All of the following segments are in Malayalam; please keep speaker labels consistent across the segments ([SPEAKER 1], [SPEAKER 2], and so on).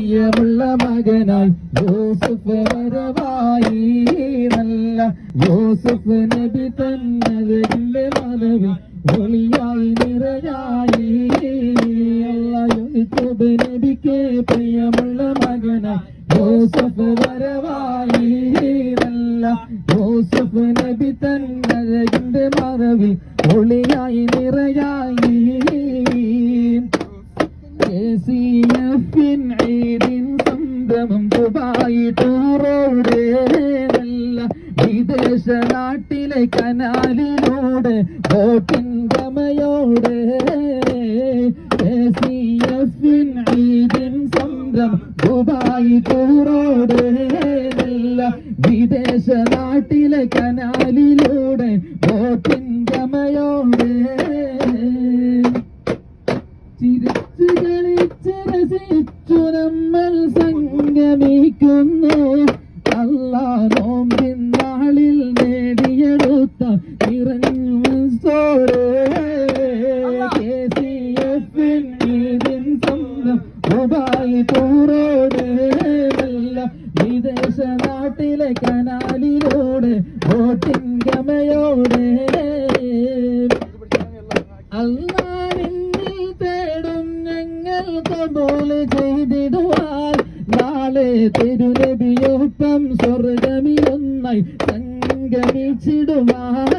[SPEAKER 1] പ്രിയമുള്ള മകനായി യൂസുഫ് വരവായി നല്ല യൂസുഫ് നബി തന്നതിന്റെ മറവിൽ ഒളിയായി നിറയായി യൂസുഫ് നബിക്ക് പ്രിയമുള്ള മകനായി യൂസുഫ് വരവായി നല്ല യൂസുഫ് നബി തന്നതിന്റെ മറവിൽ ഒളിയായി നിറയായി സംഭ്രമം ദുബായി ടൂറോടെ നല്ല വിദേശ നാട്ടിലെ കനാലിലൂടെ ബോട്ടിൻ ഗമയോടെ സംഭ്രം ദുബായി ടൂറോടെ നല്ല വിദേശ നാട്ടിലെ കനാലിലൂടെ ബോട്ടിൻ ഗമയോടെ ചിരിച്ചു കളിച്ച് രസിച്ചു നമ്മൾ സംഗമിക്കുന്നു അല്ലാ നോമ്പിൻ നാളിൽ നേടിയെടുത്ത നിറഞ്ഞോടെ ദുബായി ടൂറോടെ വിദേശ നാട്ടിലെ കനാലിലൂടെ ബോട്ടിൻ ഗമയോടെ അല്ലാഹുവിൽ തേടും ഞങ്ങൾ കബൂൽ ചെയ്തിടുവാൻ നാളെ തിരുനബിയൊപ്പം സ്വർഗമിലൊന്നായി സംഗമിച്ചിടുവാൻ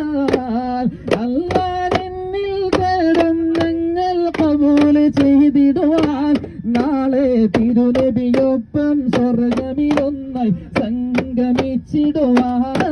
[SPEAKER 1] അല്ലാഹുവിൽ തേടും ഞങ്ങൾ കബൂൽ ചെയ്തിടുവാൻ നാളെ തിരുനബിയൊപ്പം സ്വർഗമിലൊന്നായി സംഗമിച്ചിടുവാൻ